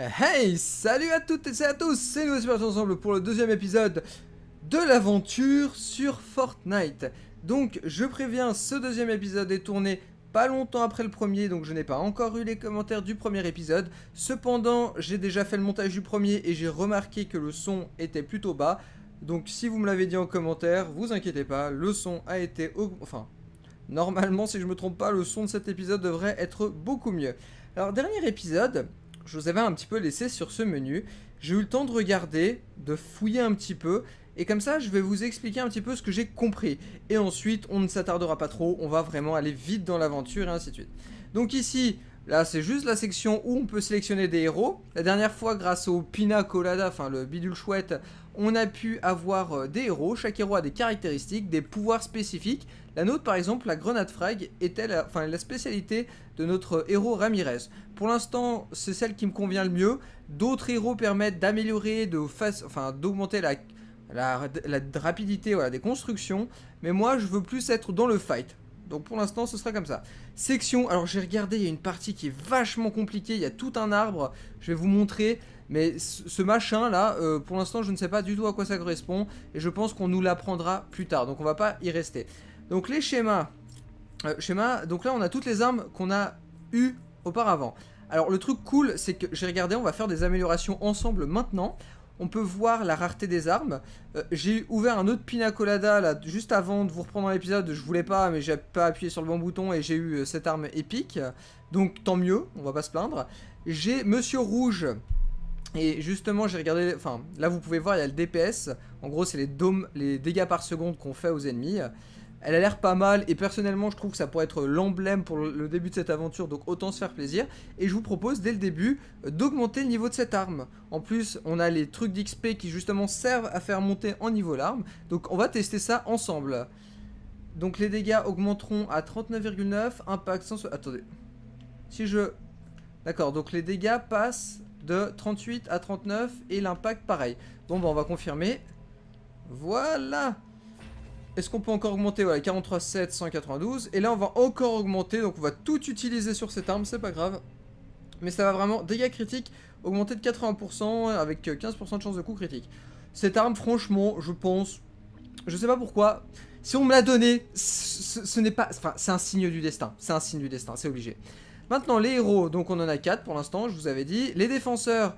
Hey, salut à toutes et à tous, c'est nous sommes ensemble pour le deuxième épisode de l'aventure sur Fortnite. Donc je préviens, ce deuxième épisode est tourné pas longtemps après le premier, donc je n'ai pas encore eu les commentaires du premier épisode. Cependant, j'ai déjà fait le montage du premier et j'ai remarqué que le son était plutôt bas. Donc si vous me l'avez dit en commentaire, vous inquiétez pas, le son a été... Enfin, normalement si je me trompe pas, le son de cet épisode devrait être beaucoup mieux. Alors dernier épisode... je vous avais un petit peu laissé sur ce menu. J'ai eu le temps de regarder, de fouiller un petit peu, et comme ça je vais vous expliquer un petit peu ce que j'ai compris. Et ensuite on ne s'attardera pas trop, on va vraiment aller vite dans l'aventure et ainsi de suite. Donc ici, là c'est juste la section où on peut sélectionner des héros. La dernière fois grâce au Pina Colada, enfin le bidule chouette, on a pu avoir des héros. Chaque héros a des caractéristiques, des pouvoirs spécifiques. La nôtre par exemple, la grenade frag, était la spécialité de notre héros Ramirez. Pour l'instant, c'est celle qui me convient le mieux. D'autres héros permettent d'améliorer, d'augmenter la rapidité des constructions. Mais moi, je veux plus être dans le fight. Donc pour l'instant, ce sera comme ça. Section, alors j'ai regardé, il y a une partie qui est vachement compliquée. Il y a tout un arbre, je vais vous montrer. Mais ce machin là, pour l'instant, je ne sais pas du tout à quoi ça correspond. Et je pense qu'on nous l'apprendra plus tard. Donc on va pas y rester. Donc les schémas. Donc là, on a toutes les armes qu'on a eues auparavant. Alors le truc cool, c'est que j'ai regardé, on va faire des améliorations ensemble maintenant. On peut voir la rareté des armes. J'ai ouvert un autre Pina Colada là juste avant de vous reprendre l'épisode. Je voulais pas, mais j'ai pas appuyé sur le bon bouton et j'ai eu cette arme épique. Donc tant mieux, on va pas se plaindre. J'ai Monsieur Rouge. Et justement, j'ai regardé. Enfin, là vous pouvez voir, il y a le DPS. En gros, c'est les dégâts par seconde qu'on fait aux ennemis. Elle a l'air pas mal et personnellement je trouve que ça pourrait être l'emblème pour le début de cette aventure, donc autant se faire plaisir. Et je vous propose dès le début d'augmenter le niveau de cette arme. En plus on a les trucs d'XP qui justement servent à faire monter en niveau l'arme. Donc on va tester ça ensemble. Donc les dégâts augmenteront à 39,9, impact 100... Attendez. Si je... D'accord, donc les dégâts passent de 38 à 39 et l'impact pareil. Bon bah on va confirmer. Voilà. Est-ce qu'on peut encore augmenter? Voilà, 43,7, 192. Et là, on va encore augmenter. Donc, on va tout utiliser sur cette arme. C'est pas grave. Mais ça va vraiment... dégâts critiques augmenter de 80% avec 15% de chance de coup critique. Cette arme, franchement, je pense... je sais pas pourquoi. Si on me l'a donné, ce n'est pas... Enfin, c'est un signe du destin. C'est un signe du destin, c'est obligé. Maintenant, les héros. Donc, on en a 4 pour l'instant, je vous avais dit. Les défenseurs...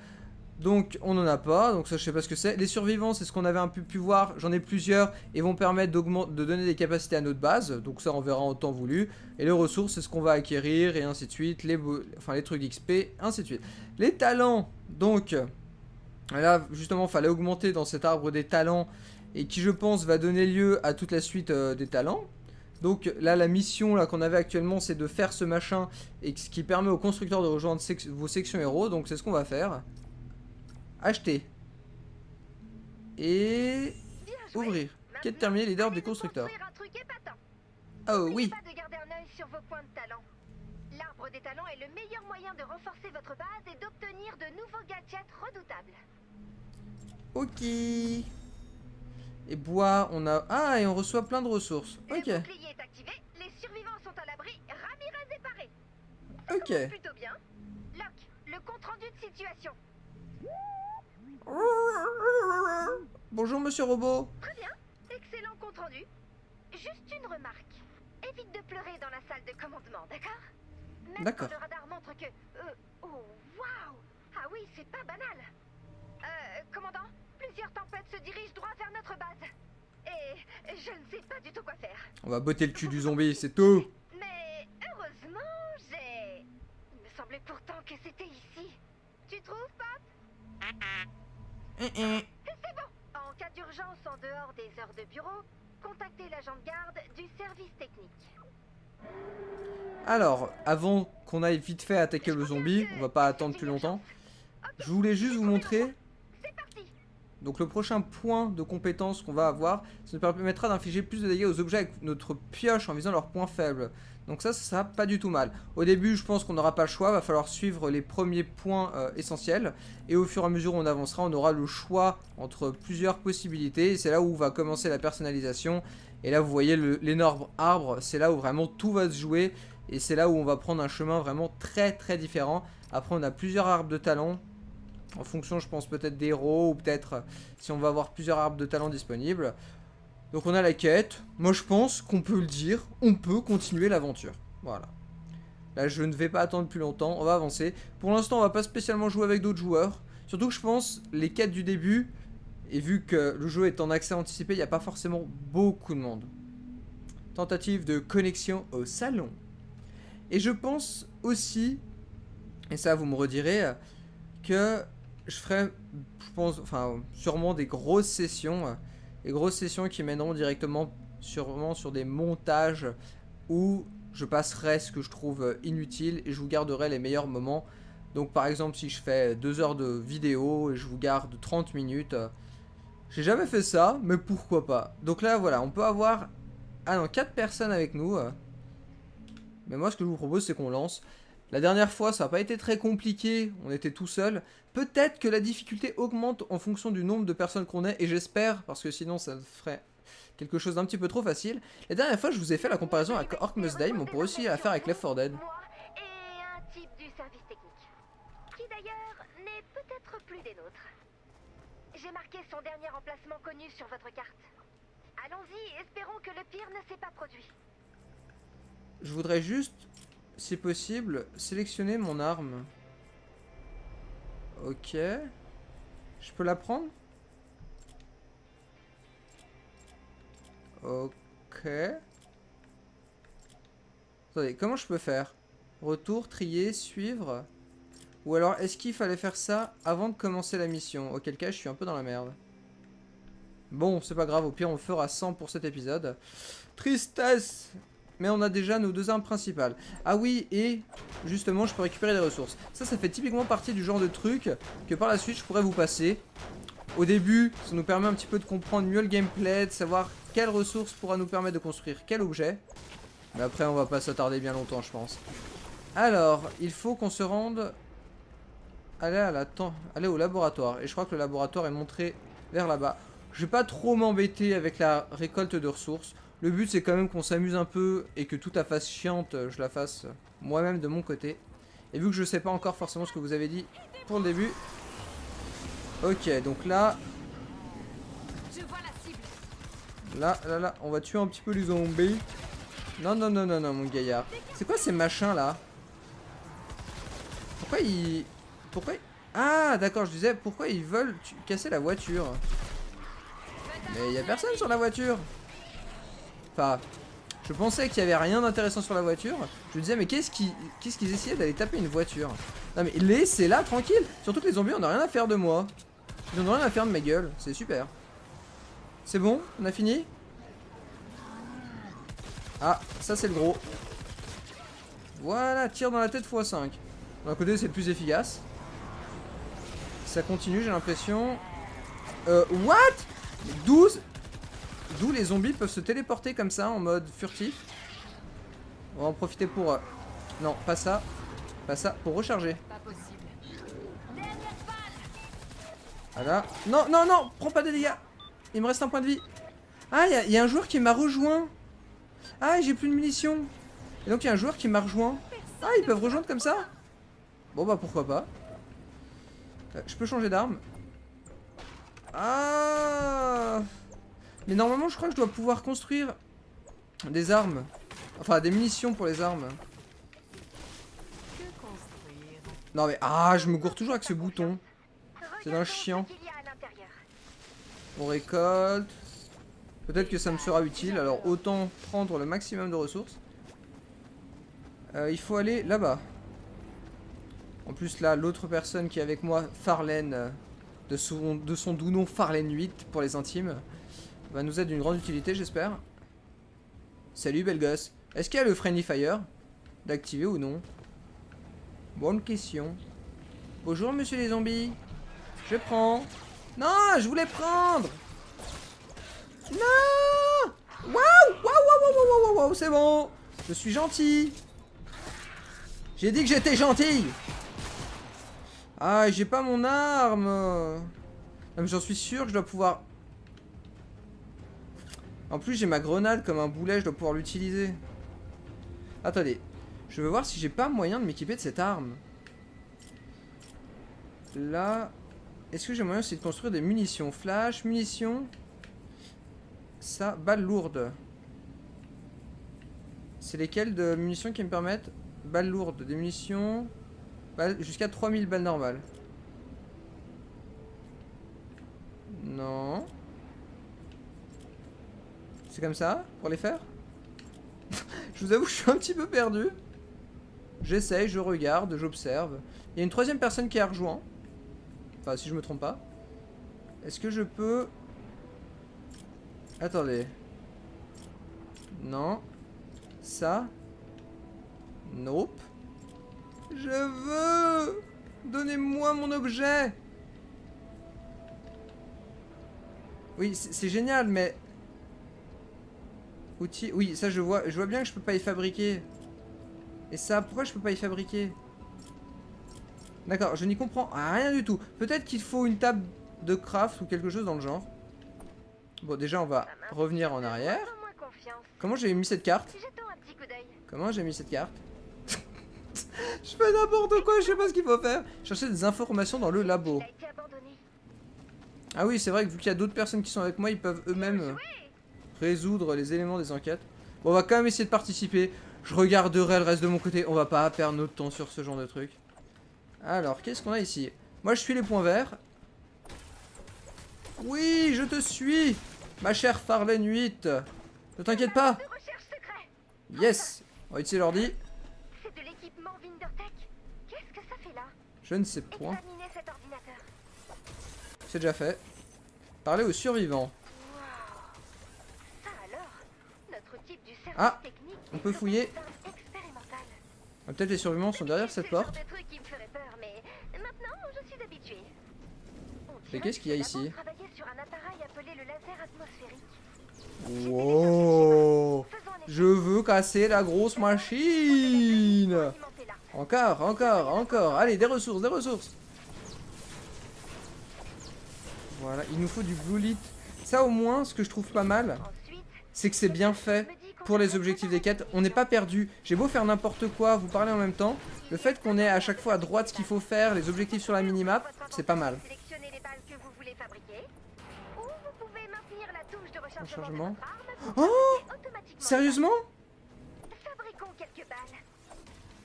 donc on n'en a pas, donc ça je sais pas ce que c'est. Les survivants, c'est ce qu'on avait un peu pu voir, j'en ai plusieurs et vont permettre de donner des capacités à notre base. Donc ça on verra en temps voulu. Et les ressources, c'est ce qu'on va acquérir et ainsi de suite. Les trucs d'XP, ainsi de suite. Les talents, donc là justement fallait augmenter dans cet arbre des talents. Et qui je pense va donner lieu à toute la suite des talents. Donc là la mission là qu'on avait actuellement, c'est de faire ce machin. Et ce qui permet aux constructeurs de rejoindre vos sections héros. Donc c'est ce qu'on va faire. Acheter. Et... ouvrir. Quête terminée, leader des constructeurs. Oh oui. Pas de garder un œil sur vos points de talent. L'arbre des talents est le meilleur moyen de renforcer votre base et d'obtenir de nouveaux gadgets redoutables. Ok. Et bois, on a... ah, et on reçoit plein de ressources. Ok. Le bouclier est activé, les survivants sont à l'abri, Ramirez est paré. Ok. Plutôt bien. Locke, le compte rendu de situation. Bonjour monsieur robot. Très bien, excellent compte rendu. Juste une remarque. Évite de pleurer dans la salle de commandement, d'accord? D'accord. Le radar montre que... oh, waouh! Ah oui, c'est pas banal. Commandant, plusieurs tempêtes se dirigent droit vers notre base. Et je ne sais pas du tout quoi faire. On va botter le cul du zombie, c'est tout. Mais heureusement, j'ai... il me semblait pourtant que c'était ici. Tu trouves, Pop? C'est bon. En cas d'urgence en dehors des heures de bureau, contactez l'agent de garde du service technique. Alors, avant qu'on aille vite fait attaquer le zombie, on va pas attendre plus longtemps. Je voulais juste vous montrer... C'est parti. donc le prochain point de compétence qu'on va avoir, ça nous permettra d'infliger plus de dégâts aux objets avec notre pioche en visant leurs points faibles. Donc ça sera pas du tout mal. Au début, je pense qu'on n'aura pas le choix, va falloir suivre les premiers points essentiels. Et au fur et à mesure où on avancera, on aura le choix entre plusieurs possibilités. C'est là où va commencer la personnalisation. Et là, vous voyez l'énorme arbre, c'est là où vraiment tout va se jouer. Et c'est là où on va prendre un chemin vraiment très très différent. Après, on a plusieurs arbres de talent. En fonction, je pense, peut-être des héros ou peut-être si on va avoir plusieurs arbres de talent disponibles. Donc on a la quête. Moi, je pense qu'on peut le dire. On peut continuer l'aventure. Voilà. Là, je ne vais pas attendre plus longtemps. On va avancer. Pour l'instant, on va pas spécialement jouer avec d'autres joueurs. Surtout que je pense, les quêtes du début, et vu que le jeu est en accès anticipé, il n'y a pas forcément beaucoup de monde. Tentative de connexion au salon. Et je pense aussi, et ça vous me redirez, que je ferai, je pense, enfin, sûrement des grosses sessions. Des grosses sessions qui mèneront directement sûrement sur des montages où je passerai ce que je trouve inutile et je vous garderai les meilleurs moments. Donc par exemple si je fais 2 heures de vidéo et je vous garde 30 minutes, j'ai jamais fait ça, mais pourquoi pas. Donc là voilà, on peut avoir 4 personnes avec nous. Mais moi ce que je vous propose c'est qu'on lance. La dernière fois ça n'a pas été très compliqué, on était tout seul. Peut-être que la difficulté augmente en fonction du nombre de personnes qu'on est, et j'espère, parce que sinon ça ferait quelque chose d'un petit peu trop facile. La dernière fois je vous ai fait la comparaison avec Orc Must Die, mais on pourrait aussi la faire avec Left 4 Dead. Moi et un type du service technique, qui d'ailleurs n'est peut-être plus des nôtres. J'ai marqué son dernier emplacement connu sur votre carte. Allons-y, espérons que le pire ne s'est pas produit. Je voudrais juste, si possible, sélectionner mon arme. Ok. Je peux la prendre? Ok. Attendez, comment je peux faire? Retour, trier, suivre. Ou alors, est-ce qu'il fallait faire ça avant de commencer la mission? Auquel cas, je suis un peu dans la merde. Bon, c'est pas grave, au pire, on le fera 100 pour cet épisode. Tristesse! Mais on a déjà nos 2 armes principales. Ah oui, et justement, je peux récupérer des ressources. Ça fait typiquement partie du genre de truc que par la suite, je pourrais vous passer. Au début, ça nous permet un petit peu de comprendre mieux le gameplay, de savoir quelle ressource pourra nous permettre de construire quel objet. Mais après, on va pas s'attarder bien longtemps, je pense. Alors, il faut qu'on se rende... Aller au laboratoire. Et je crois que le laboratoire est montré vers là-bas. Je vais pas trop m'embêter avec la récolte de ressources. Le but, c'est quand même qu'on s'amuse un peu et que toute la phase chiante, je la fasse moi-même de mon côté. Et vu que je sais pas encore forcément ce que vous avez dit pour le début. Ok, donc là... Là, on va tuer un petit peu les zombies. Non, mon gaillard. C'est quoi ces machins, là? Pourquoi ils... Ah, d'accord, je disais, pourquoi ils veulent casser la voiture? Mais il y a personne sur la voiture. Enfin, je pensais qu'il y avait rien d'intéressant sur la voiture. Je me disais, mais qu'est-ce qu'ils essayaient d'aller taper une voiture? Non mais laissez-la tranquille. Surtout que les zombies, on a rien à faire de moi. Ils n'ont rien à faire de ma gueule. C'est super. C'est bon? On a fini? Ah, ça c'est le gros. Voilà, tire dans la tête x5. D'un côté, c'est le plus efficace. Ça continue, j'ai l'impression. What? 12? D'où les zombies peuvent se téléporter comme ça en mode furtif. On va en profiter pour... Non, pas ça. Pas ça, pour recharger. Voilà. Non, prends pas de dégâts. Il me reste un point de vie. Ah, il y a un joueur qui m'a rejoint. Ah, j'ai plus de munitions. Et donc il y a un joueur qui m'a rejoint. Ah, ils peuvent rejoindre comme ça? Bon bah pourquoi pas. Je peux changer d'arme. Ah... Mais normalement, je crois que je dois pouvoir construire des armes. Enfin, des munitions pour les armes. Non mais... Ah, je me gourre toujours avec ce bouton. C'est d'un chiant. On récolte. Peut-être que ça me sera utile. Alors, autant prendre le maximum de ressources. Il faut aller là-bas. En plus, là, l'autre personne qui est avec moi, Farlène, de son doux nom Farlène 8 pour les intimes, va nous être d'une grande utilité, j'espère. Salut, belle gosse. Est-ce qu'il y a le Friendly Fire d'activer ou non? Bonne question. Bonjour, monsieur les zombies. Je prends. Non, je voulais prendre. Non. Waouh, c'est bon. Je suis gentil. J'ai dit que j'étais gentil. Ah, j'ai pas mon arme. Non, mais j'en suis sûr que je dois pouvoir... En plus, j'ai ma grenade comme un boulet, je dois pouvoir l'utiliser. Attendez. Je veux voir si j'ai pas moyen de m'équiper de cette arme. Là... Est-ce que j'ai moyen aussi de construire des munitions? Flash, munitions. Ça, balles lourdes. C'est lesquelles de munitions qui me permettent? Balles lourdes, des munitions. Jusqu'à 3000 balles normales. Non. C'est comme ça pour les faire? Je vous avoue, je suis un petit peu perdu. J'essaye, je regarde, j'observe. Il y a une troisième personne qui a rejoint. Enfin, si je me trompe pas. Est-ce que je peux... Attendez. Non. Ça. Nope. Je veux... Donnez-moi mon objet. Oui, c'est génial, mais... Outils... Oui, ça je vois bien que je peux pas y fabriquer. Et ça, pourquoi je peux pas y fabriquer? D'accord, je n'y comprends rien du tout. Peut-être qu'il faut une table de craft ou quelque chose dans le genre. Bon, déjà, on va revenir en arrière. Comment j'ai mis cette carte? Comment j'ai mis cette carte? Je fais n'importe quoi, je sais pas ce qu'il faut faire. Chercher des informations dans le labo. Ah oui, c'est vrai que vu qu'il y a d'autres personnes qui sont avec moi, ils peuvent eux-mêmes résoudre les éléments des enquêtes. Bon, on va quand même essayer de participer. Je regarderai le reste de mon côté. On va pas perdre notre temps sur ce genre de truc. Alors, qu'est-ce qu'on a ici? Moi, je suis les points verts. Oui, je te suis, ma chère Farlane 8. Ne t'inquiète pas. Yes. On va utiliser l'ordi. C'est de l'équipement Wintertech. Qu'est-ce que ça fait là? Je ne sais point. Examinez cet ordinateur. C'est déjà fait. Parler aux survivants. Ça alors, notre type du service Ah, technique on peut fouiller. expérimental. Ah, peut-être les survivants sont derrière cette porte. C'est le genre de truc qui me ferait peur, mais maintenant je suis habitué. Mais qu'est-ce qu'il y a ici? Travailler sur un appareil appelé le laser atmosphérique. Wow. Je veux casser la grosse machine. Encore, encore, encore. Allez, des ressources, des ressources. Voilà, il nous faut du blue lit. Ça au moins, ce que je trouve pas mal, c'est que c'est bien fait pour les objectifs des quêtes. On n'est pas perdu. J'ai beau faire n'importe quoi, vous parler en même temps. Le fait qu'on ait à chaque fois à droite ce qu'il faut faire, les objectifs sur la minimap, c'est pas mal. Un changement. Oh! Sérieusement?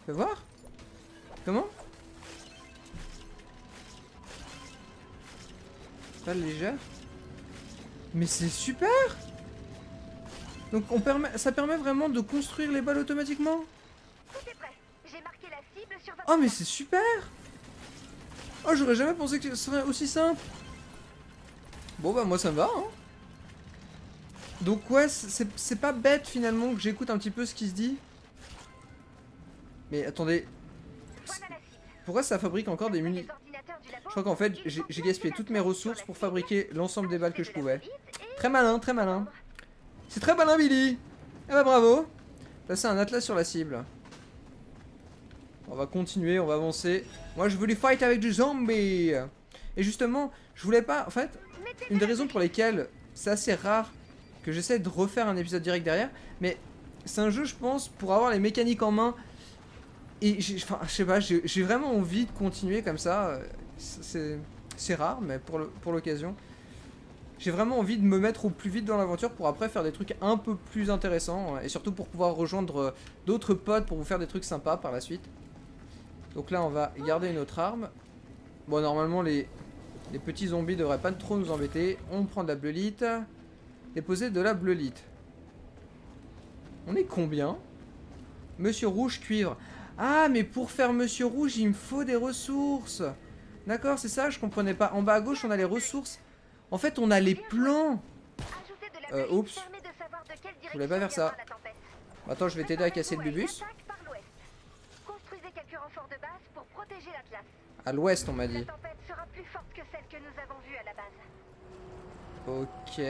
Fais voir. Comment? Pas légère. Mais c'est super! Donc ça permet vraiment de construire les balles automatiquement? Oh mais c'est super! Oh j'aurais jamais pensé que ce serait aussi simple! Bon bah moi ça me va hein. Donc ouais, c'est pas bête finalement que j'écoute un petit peu ce qui se dit. Mais attendez. Pourquoi ça fabrique encore des munitions? Je crois qu'en fait j'ai gaspillé toutes mes ressources pour fabriquer l'ensemble des balles que je pouvais. Très malin, très malin. C'est très malin Billy. Eh bah bravo. Placer un atlas sur la cible. On va continuer, on va avancer. Moi je voulais fight avec du zombie. Et justement, je voulais pas... En fait, une des raisons pour lesquelles c'est assez rare que j'essaie de refaire un épisode direct derrière, mais c'est un jeu, je pense, pour avoir les mécaniques en main. Et enfin, je sais pas, j'ai vraiment envie de continuer comme ça. C'est rare, mais pour l'occasion. J'ai vraiment envie de me mettre au plus vite dans l'aventure pour après faire des trucs un peu plus intéressants. Et surtout pour pouvoir rejoindre d'autres potes pour vous faire des trucs sympas par la suite. Donc là, on va garder une autre arme. Bon, normalement, les petits zombies devraient pas trop nous embêter. On prend de la bleulite. Déposer de la bleulite. On est combien? Monsieur Rouge cuivre. Ah, mais pour faire Monsieur Rouge, il me faut des ressources. D'accord, c'est ça, je comprenais pas. En bas à gauche, on a les ressources. En fait, on a les plans. Oups. Je voulais pas faire ça. Attends, je vais t'aider à casser le bubus. À l'ouest, on m'a dit. Ok.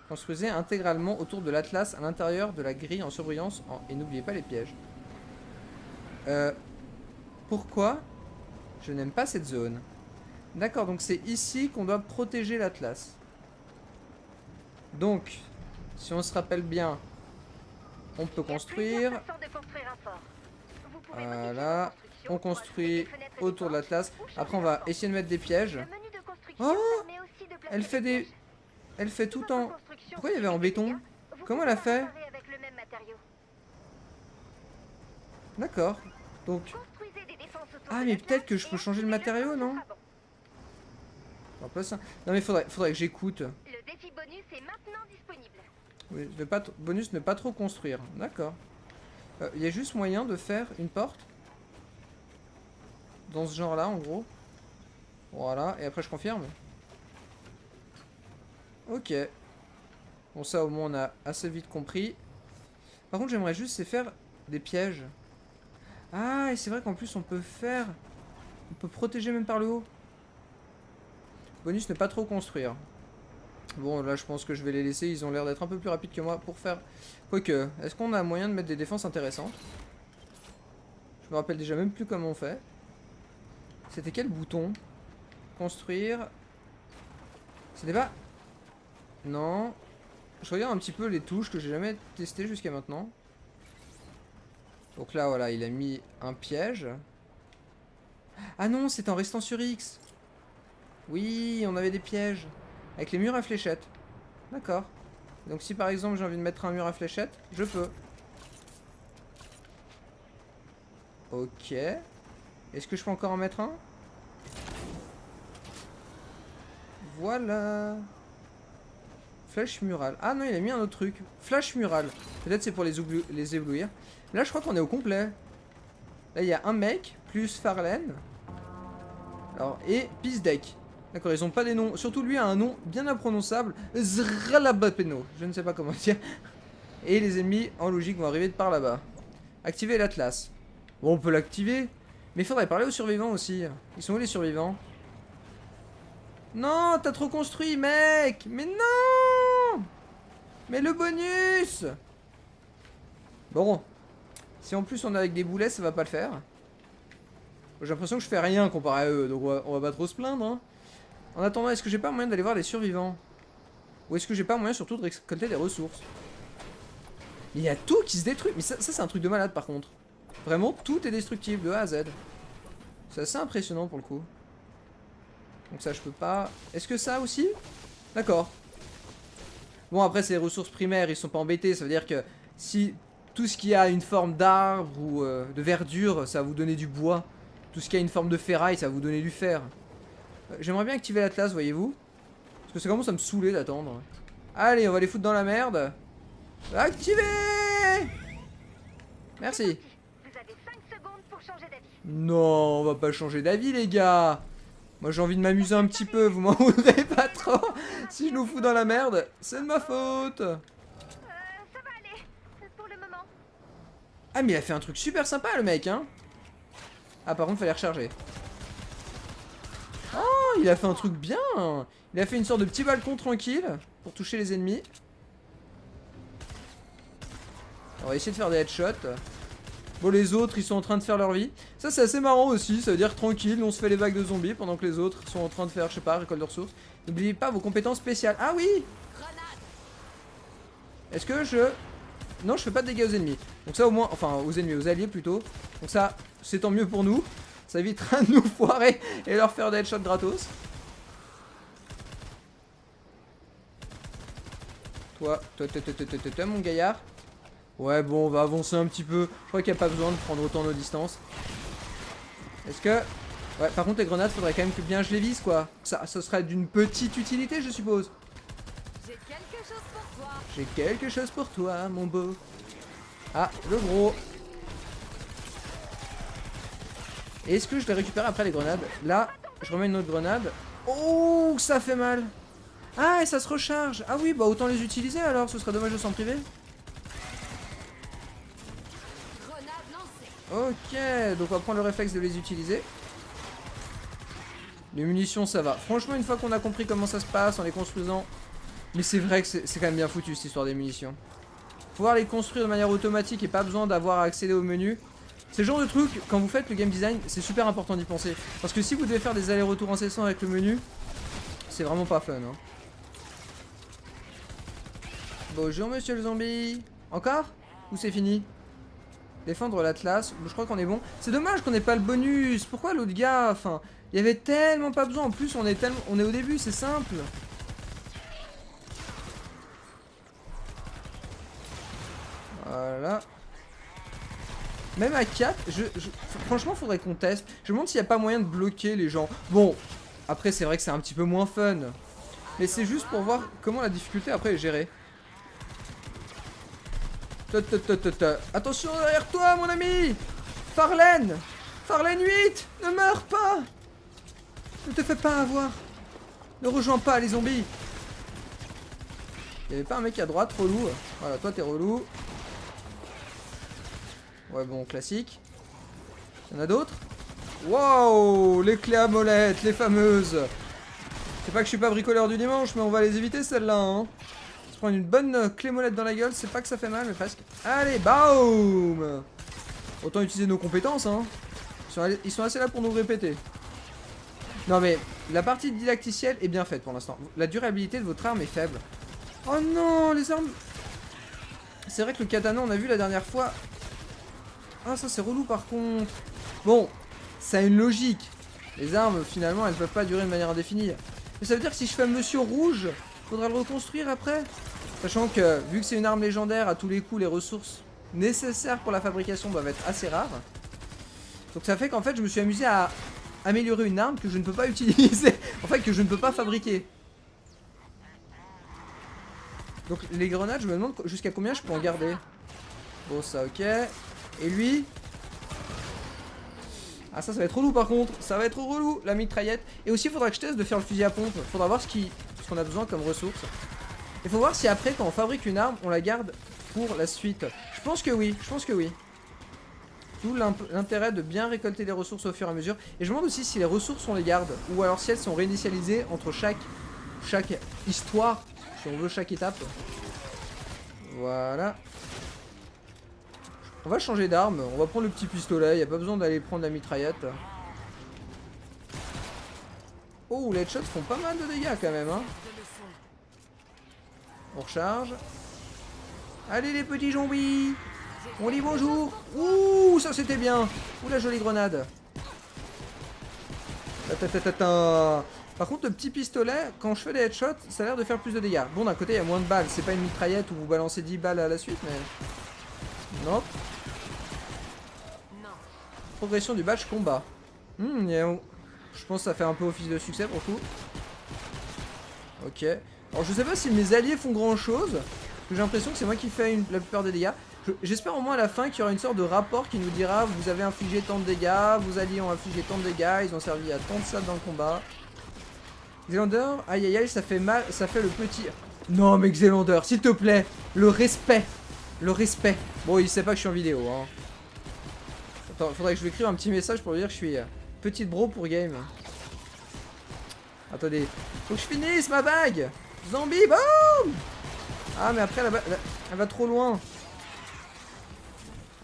Construisez intégralement autour de l'Atlas à l'intérieur de la grille en surbrillance et n'oubliez pas les pièges. Pourquoi je n'aime pas cette zone? D'accord, donc c'est ici qu'on doit protéger l'Atlas. Donc, si on se rappelle bien, on peut construire. Voilà. On construit autour de l'Atlas. Après, on va essayer de mettre des pièges. Le menu de construction Oh, permet aussi de placer elle fait des... pièges. Elle fait tout en... Votre construction Pourquoi il y avait en béton? Vous Comment pouvez elle a la fait? réparer avec le même matériau. D'accord. Donc... Construisez des défenses autour Ah, de mais l'Atlas peut-être que je et peux changer le activez-le matériau, quand ce non? sera bon. On va pas ça. Non, mais faudrait que j'écoute. Le défi bonus est maintenant disponible. Oui, bonus ne pas trop construire. D'accord. Il y a juste moyen de faire une porte dans ce genre là en gros. Voilà, et après je confirme. Ok. Bon, ça au moins on a assez vite compris. Par contre j'aimerais juste c'est faire des pièges. Ah, et c'est vrai qu'en plus on peut faire... On peut protéger même par le haut. Bonus ne pas trop construire. Bon, là, je pense que je vais les laisser. Ils ont l'air d'être un peu plus rapides que moi pour faire... Quoique, est-ce qu'on a moyen de mettre des défenses intéressantes? Je me rappelle déjà même plus comment on fait. C'était quel bouton? Construire... C'était pas... Non. Je regarde un petit peu les touches que j'ai jamais testées jusqu'à maintenant. Donc là, voilà, il a mis un piège. Ah non, c'est en restant sur X. Oui, on avait des pièges. Avec les murs à fléchettes. D'accord. Donc si par exemple j'ai envie de mettre un mur à fléchettes, je peux. Ok. Est-ce que je peux encore en mettre un? Voilà. Flash mural. Ah non, il a mis un autre truc. Flash mural. Peut-être c'est pour les éblouir. Là, je crois qu'on est au complet. Là, il y a un mec, plus Farlane. Alors, et Pizdek. D'accord, ils ont pas des noms. Surtout lui a un nom bien imprononçable. Zralabapeno. Je ne sais pas comment dire. Et les ennemis, en logique, vont arriver de par là-bas. Activer l'Atlas. Bon, on peut l'activer. Mais il faudrait parler aux survivants aussi. Ils sont où les survivants? Non, t'as trop construit, mec. Mais non. Mais le bonus. Bon. Si en plus on est avec des boulets, ça va pas le faire. J'ai l'impression que je fais rien comparé à eux. Donc on va pas trop se plaindre, hein. En attendant, est-ce que j'ai pas moyen d'aller voir les survivants? Ou est-ce que j'ai pas moyen surtout de récolter des ressources? Il y a tout qui se détruit. Mais ça c'est un truc de malade par contre. Vraiment, tout est destructible de A à Z. C'est assez impressionnant pour le coup. Donc ça, je peux pas... Est-ce que ça aussi? D'accord. Bon, après, c'est les ressources primaires, ils sont pas embêtés. Ça veut dire que si tout ce qui a une forme d'arbre ou de verdure, ça va vous donner du bois. Tout ce qui a une forme de ferraille, ça va vous donner du fer. J'aimerais bien activer l'Atlas, voyez-vous. Parce que ça commence à me saouler d'attendre. Allez, on va les foutre dans la merde. Activé! Merci. Vous avez 5 secondes pour changer d'avis. Non, on va pas changer d'avis, les gars. Moi, j'ai envie de m'amuser un petit peu. Vous m'en voudrez pas trop. Si je nous fous dans la merde, c'est de ma faute. Ça va aller. Pour le moment. Ah, mais il a fait un truc super sympa, le mec, hein. Ah, par contre, fallait recharger. Oh, il a fait un truc bien. Il a fait une sorte de petit balcon tranquille pour toucher les ennemis. On va essayer de faire des headshots. Bon, les autres, ils sont en train de faire leur vie. Ça, c'est assez marrant aussi. Ça veut dire tranquille, on se fait les vagues de zombies pendant que les autres sont en train de faire, je sais pas, récolte de ressources. N'oubliez pas vos compétences spéciales. Ah oui! Est-ce que je... Non, je fais pas de dégâts aux ennemis. Donc ça, au moins... Enfin, aux ennemis, aux alliés plutôt. Donc ça, c'est tant mieux pour nous. Ça évitera de nous foirer et leur faire des headshots gratos. Toi, mon gaillard. Ouais, bon, on va avancer un petit peu. Je crois qu'il n'y a pas besoin de prendre autant nos distances. Est-ce que... Ouais, par contre, les grenades, faudrait quand même que bien je les vise, quoi. Ça serait d'une petite utilité, je suppose. J'ai quelque chose pour toi. J'ai quelque chose pour toi, mon beau. Ah, le gros. Et est-ce que je les récupère après les grenades? Là, je remets une autre grenade. Oh, ça fait mal. Ah, et ça se recharge. Ah oui, bah autant les utiliser alors, ce serait dommage de s'en priver. Ok, donc on va prendre le réflexe de les utiliser. Les munitions, ça va. Franchement, une fois qu'on a compris comment ça se passe en les construisant... Mais c'est vrai que c'est quand même bien foutu cette histoire des munitions. Pouvoir les construire de manière automatique et pas besoin d'avoir à accéder au menu. C'est le genre de truc, quand vous faites le game design, c'est super important d'y penser. Parce que si vous devez faire des allers-retours incessants avec le menu, c'est vraiment pas fun, hein. Bonjour monsieur le zombie. Encore? Ou c'est fini? Défendre l'Atlas. Je crois qu'on est bon. C'est dommage qu'on n'ait pas le bonus. Pourquoi l'autre gars? Enfin, il y avait tellement pas besoin. En plus, on est au début, c'est simple. Voilà. Même à 4, franchement, faudrait qu'on teste. Je me demande s'il n'y a pas moyen de bloquer les gens. Bon, après, c'est vrai que c'est un petit peu moins fun. Mais c'est juste pour voir comment la difficulté après est gérée. Attention derrière toi, mon ami! Farlène! Farlène 8! Ne meurs pas! Ne te fais pas avoir! Ne rejoins pas les zombies! Y'avait pas un mec à droite, relou? Voilà, toi t'es relou. Ouais, bon, classique. Y'en a d'autres? Wow! Les clés à molette, les fameuses! C'est pas que je suis pas bricoleur du dimanche, mais on va les éviter celles-là, hein. Se prendre une bonne clé molette dans la gueule, c'est pas que ça fait mal, mais presque. Allez, boum! Autant utiliser nos compétences, hein. Ils sont assez là pour nous répéter. Non mais, la partie didacticielle est bien faite pour l'instant. La durabilité de votre arme est faible. Oh non, les armes... C'est vrai que le katana, on a vu la dernière fois... Ah, ça c'est relou par contre. Bon, ça a une logique. Les armes, finalement, elles peuvent pas durer de manière indéfinie. Mais ça veut dire que si je fais un monsieur rouge, faudra le reconstruire après. Sachant que, vu que c'est une arme légendaire, à tous les coups, les ressources nécessaires pour la fabrication doivent être assez rares. Donc ça fait qu'en fait, je me suis amusé à améliorer une arme que je ne peux pas utiliser. En fait, que je ne peux pas fabriquer. Donc les grenades, je me demande jusqu'à combien je peux en garder. Bon, ça, ok. Et lui... Ah, ça va être relou par contre. Ça va être relou, la mitraillette. Et aussi, il faudra que je teste de faire le fusil à pompe. Faudra voir ce qu'on a besoin comme ressources. Il faut voir si après, quand on fabrique une arme, on la garde pour la suite. Je pense que oui, je pense que oui. D'où l'intérêt de bien récolter les ressources au fur et à mesure. Et je me demande aussi si les ressources, on les garde. Ou alors si elles sont réinitialisées entre chaque histoire. Si on veut chaque étape. Voilà. On va changer d'arme. On va prendre le petit pistolet. Il n'y a pas besoin d'aller prendre la mitraillette. Oh, les headshots font pas mal de dégâts quand même, hein. On recharge. Allez les petits zombies. On dit bonjour. Ouh, ça c'était bien. Ouh, la jolie grenade. Par contre, le petit pistolet, quand je fais des headshots, ça a l'air de faire plus de dégâts. Bon, d'un côté, il y a moins de balles. C'est pas une mitraillette où vous balancez 10 balles à la suite, mais... Non. Progression du badge combat. Je pense que ça fait un peu office de succès pour le coup. Ok. Alors, je sais pas si mes alliés font grand chose. J'ai l'impression que c'est moi qui fais la plupart des dégâts. J'espère au moins à la fin qu'il y aura une sorte de rapport qui nous dira vous avez infligé tant de dégâts, vos alliés ont infligé tant de dégâts, ils ont servi à tant de ça dans le combat. Xelander, aïe aïe aïe, ça fait mal, ça fait le petit... Non mais Xelander, s'il te plaît, le respect. Le respect. Bon, il sait pas que je suis en vidéo, hein. Attends, faudrait que je lui écrive un petit message pour lui dire que je suis petite bro pour game. Attendez, faut que je finisse ma bague. Zombie, boum. Ah mais après elle va trop loin.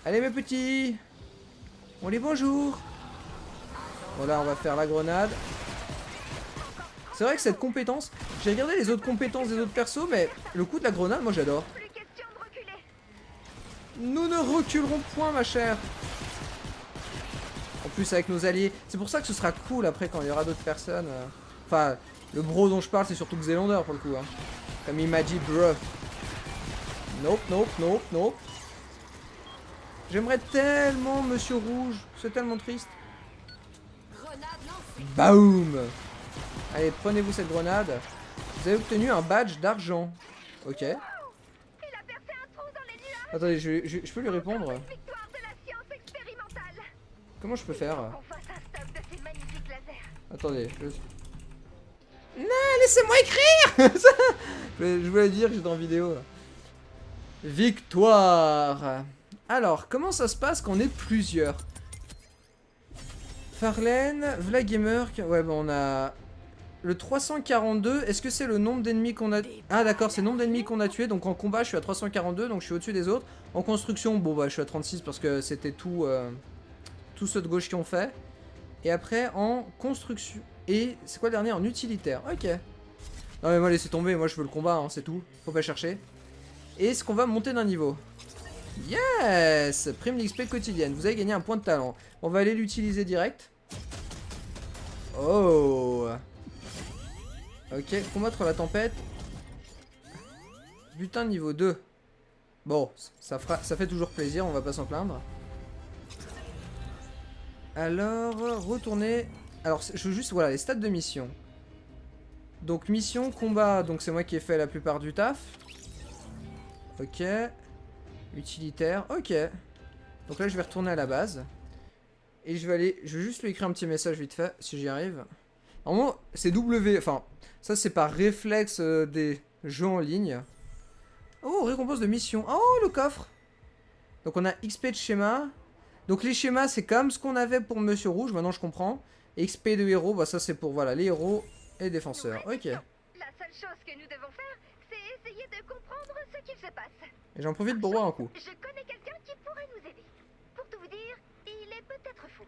Allez mes petits. On dit bonjour. Voilà, on va faire la grenade. C'est vrai que cette compétence, j'ai regardé les autres compétences des autres persos, mais le coup de la grenade, moi j'adore. Nous ne reculerons point ma chère. En plus avec nos alliés. C'est pour ça que ce sera cool après quand il y aura d'autres personnes. Enfin, le bro dont je parle c'est surtout Xelander pour le coup. Hein. Comme il m'a dit bro. Nope, nope, nope, nope. J'aimerais tellement Monsieur Rouge. C'est tellement triste. Baoum. Allez, prenez-vous cette grenade. Vous avez obtenu un badge d'argent. Ok. Attendez, je peux lui répondre. Comment je peux faire? Attendez. Non, laissez-moi écrire. Je voulais dire que j'étais en vidéo. Victoire. Alors, comment ça se passe quand on est plusieurs? Farlène, Vlagamer... Ouais, bon, on a... Le 342, est-ce que c'est le nombre d'ennemis qu'on a... Ah d'accord, c'est le nombre d'ennemis qu'on a tués. Donc en combat, je suis à 342, donc je suis au-dessus des autres. En construction, bon bah je suis à 36 parce que c'était tout... tous ceux de gauche qui ont fait. Et après, en construction... Et c'est quoi le dernier? En utilitaire. Ok. Non mais moi, laissez tomber. Moi, je veux le combat, hein, c'est tout. Faut pas chercher. Et est-ce qu'on va monter d'un niveau? Yes! Prime d'XP quotidienne. Vous avez gagné un point de talent. On va aller l'utiliser direct. Oh! Ok, combattre la tempête. Butin niveau 2. Bon, ça fait toujours plaisir, on va pas s'en plaindre. Alors, retourner... Alors, je veux juste, voilà, les stats de mission. Donc, mission, combat, donc c'est moi qui ai fait la plupart du taf. Ok. Utilitaire, ok. Donc là, je vais retourner à la base. Et je vais juste lui écrire un petit message vite fait, si j'y arrive. Normalement, c'est W, enfin, ça c'est par réflexe des jeux en ligne. Oh, récompense de mission. Oh, le coffre. Donc on a XP de schéma. Donc les schémas, c'est comme ce qu'on avait pour Monsieur Rouge, maintenant je comprends. XP de héros, bah ça c'est pour, voilà, les héros et les défenseurs. Ok. Et La seule chose que nous devons faire, c'est essayer de comprendre ce qu'il se passe. j'en profite pour boire un coup. Je connais quelqu'un qui pourrait nous aider. Pour tout vous dire, il est peut-être fou.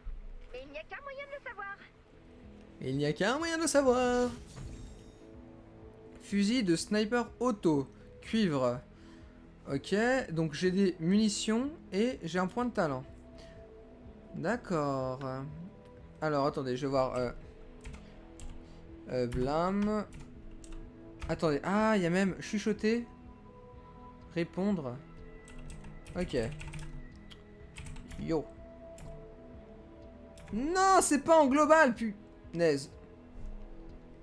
Mais il n'y a qu'un moyen de le savoir. Il n'y a qu'un moyen de le savoir. Fusil de sniper auto. Cuivre. Ok, donc j'ai des munitions et j'ai un point de talent. D'accord. Alors, attendez, je vais voir. Blâme. Attendez, ah, il y a même chuchoter. Répondre. Ok. Yo. Non, c'est pas en global, punaise.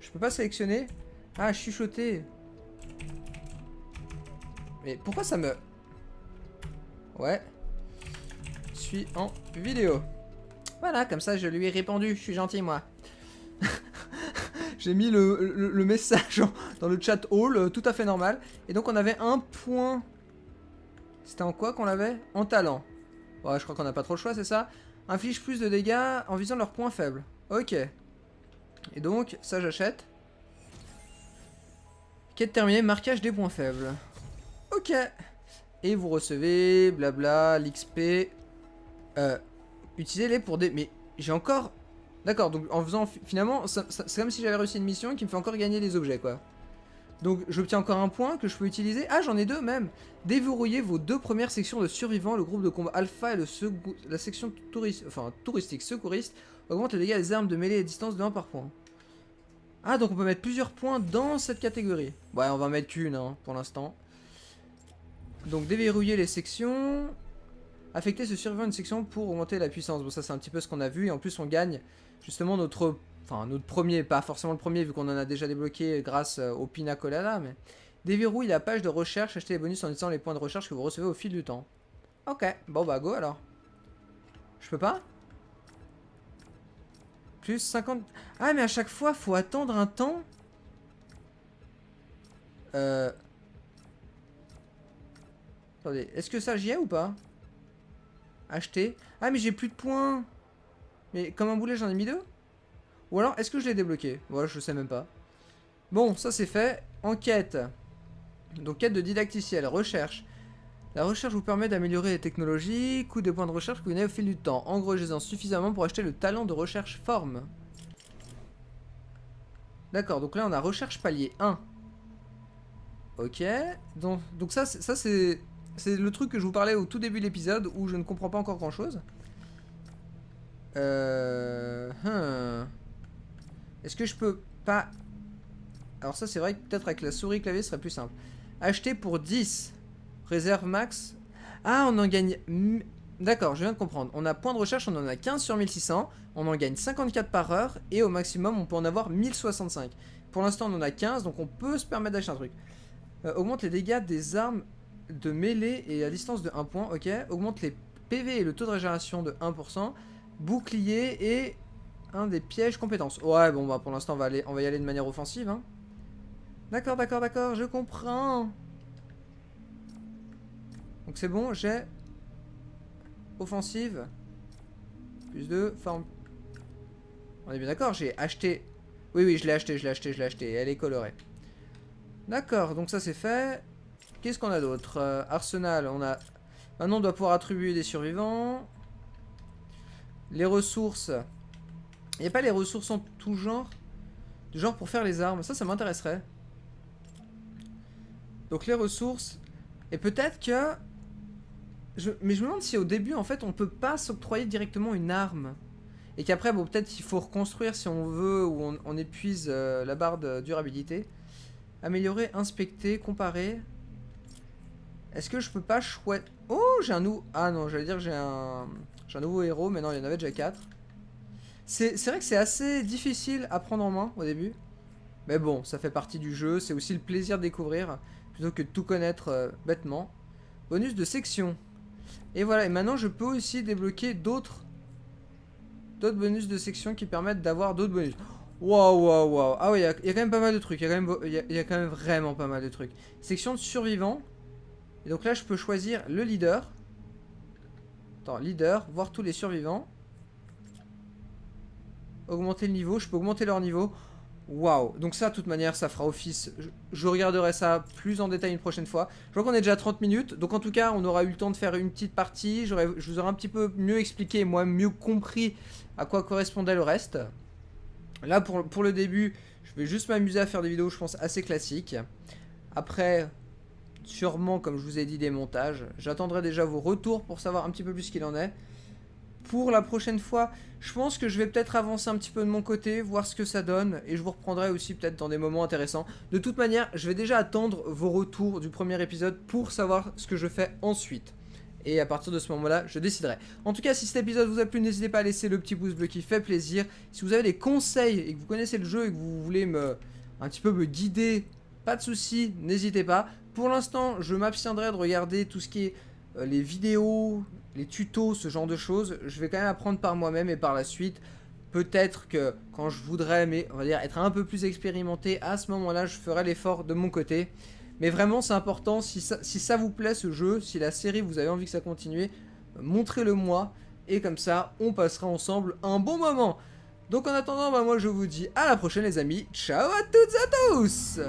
Je peux pas sélectionner. Ah, chuchoter. Mais pourquoi ça me... Ouais. Je suis en vidéo. Voilà, comme ça je lui ai répondu. Je suis gentil, moi. J'ai mis le message dans le chat hall, tout à fait normal. Et donc on avait un point. C'était en quoi qu'on l'avait? En talent. Ouais, je crois qu'on n'a pas trop le choix, c'est ça? Inflige plus de dégâts en visant leurs points faibles. Ok. Et donc, ça j'achète. Quête terminée, marquage des points faibles. Ok. Et vous recevez, blabla, l'XP. Utilisez-les pour des... Mais j'ai encore... D'accord, donc en faisant... Finalement, c'est comme si j'avais réussi une mission qui me fait encore gagner des objets, quoi. Donc j'obtiens encore un point que je peux utiliser. Ah, j'en ai deux même. Déverrouillez vos deux premières sections de survivants. Le groupe de combat alpha et la section touristique secouriste augmente les dégâts des armes de mêlée et distance de 1 par point. Ah, donc on peut mettre plusieurs points dans cette catégorie. Ouais, on va mettre qu'une, hein, pour l'instant. Donc déverrouiller les sections. Affecter ce survivant une section pour augmenter la puissance. Bon, ça c'est un petit peu ce qu'on a vu. Et en plus on gagne justement notre premier, pas forcément le premier vu qu'on en a déjà débloqué grâce au Pina Colada. Mais déverrouille la page de recherche. Achetez les bonus en utilisant les points de recherche que vous recevez au fil du temps. Ok, bon bah go alors. Je peux pas? Plus 50... Ah mais à chaque fois faut attendre un temps. Attendez, est-ce que ça j'y ai ou pas? Acheter. Ah mais j'ai plus de points. Mais comme un boulet j'en ai mis deux. Ou alors est-ce que je l'ai débloqué? Ouais, je sais même pas. Bon, ça c'est fait. Enquête. Donc quête de didacticiel. Recherche. La recherche vous permet d'améliorer les technologies. Coût des points de recherche que vous gagnez au fil du temps. Engrangez-en suffisamment pour acheter le talent de recherche forme. D'accord, donc là on a recherche palier 1. Ok. Donc ça c'est... C'est le truc que je vous parlais au tout début de l'épisode où je ne comprends pas encore grand chose. Est-ce que je peux pas... Alors ça c'est vrai que peut-être avec la souris clavier ce serait plus simple. Acheter pour 10. Réserve max. Ah, on en gagne... D'accord, je viens de comprendre. On a point de recherche, on en a 15 sur 1600. On en gagne 54 par heure. Et au maximum, on peut en avoir 1065. Pour l'instant, on en a 15, donc on peut se permettre d'acheter un truc. Augmente les dégâts des armes de mêlée et à distance de 1 point. Ok. Augmente les PV et le taux de régénération de 1%. Bouclier et un des pièges compétences. Ouais, bon, bah pour l'instant, on va y aller de manière offensive. Hein. D'accord, je comprends. Donc c'est bon, j'ai offensive. Plus 2, forme. On est bien d'accord, j'ai acheté. Oui, je l'ai acheté. Elle est colorée. D'accord, donc ça c'est fait. Qu'est-ce qu'on a d'autre? Arsenal, on a... Maintenant on doit pouvoir attribuer des survivants. Les ressources. Il n'y a pas les ressources en tout genre? Du genre pour faire les armes. Ça m'intéresserait. Donc les ressources. Et peut-être que... mais je me demande si au début, en fait, on peut pas s'octroyer directement une arme. Et qu'après, bon, peut-être il faut reconstruire si on veut, ou on épuise la barre de durabilité. Améliorer, inspecter, comparer. Est-ce que je peux pas choisir... Oh, j'ai un nouveau... Ah non, j'allais dire que j'ai un nouveau héros, mais non, il y en avait déjà 4. C'est vrai que c'est assez difficile à prendre en main au début. Mais bon, ça fait partie du jeu, c'est aussi le plaisir de découvrir, plutôt que de tout connaître bêtement. Bonus de section. Et voilà, et maintenant je peux aussi débloquer d'autres bonus de section qui permettent d'avoir d'autres bonus. Waouh, waouh, waouh. Ah oui, il y a quand même pas mal de trucs, il y a quand même vraiment pas mal de trucs. Section de survivants. Et donc là, je peux choisir le leader. Attends, leader, voir tous les survivants. Augmenter le niveau, je peux augmenter leur niveau. Waouh, donc ça, de toute manière, ça fera office. Je regarderai ça plus en détail une prochaine fois. Je vois qu'on est déjà à 30 minutes, donc en tout cas, on aura eu le temps de faire une petite partie. Je vous aurai un petit peu mieux expliqué, moi, mieux compris à quoi correspondait le reste. Là, pour le début, je vais juste m'amuser à faire des vidéos, je pense, assez classiques. Après, sûrement, comme je vous ai dit, des montages. J'attendrai déjà vos retours pour savoir un petit peu plus ce qu'il en est. Pour la prochaine fois, je pense que je vais peut-être avancer un petit peu de mon côté, voir ce que ça donne, et je vous reprendrai aussi peut-être dans des moments intéressants. De toute manière, je vais déjà attendre vos retours du premier épisode pour savoir ce que je fais ensuite. Et à partir de ce moment-là, je déciderai. En tout cas, si cet épisode vous a plu, n'hésitez pas à laisser le petit pouce bleu qui fait plaisir. Si vous avez des conseils et que vous connaissez le jeu et que vous voulez un petit peu me guider, pas de soucis, n'hésitez pas. Pour l'instant, je m'abstiendrai de regarder tout ce qui est les vidéos, les tutos, ce genre de choses. Je vais quand même apprendre par moi-même et par la suite. Peut-être que quand je voudrais, mais on va dire être un peu plus expérimenté, à ce moment-là, je ferai l'effort de mon côté. Mais vraiment, c'est important, si ça vous plaît ce jeu, si la série, vous avez envie que ça continue, montrez-le moi. Et comme ça, on passera ensemble un bon moment. Donc en attendant, bah, moi je vous dis à la prochaine les amis. Ciao à toutes et à tous!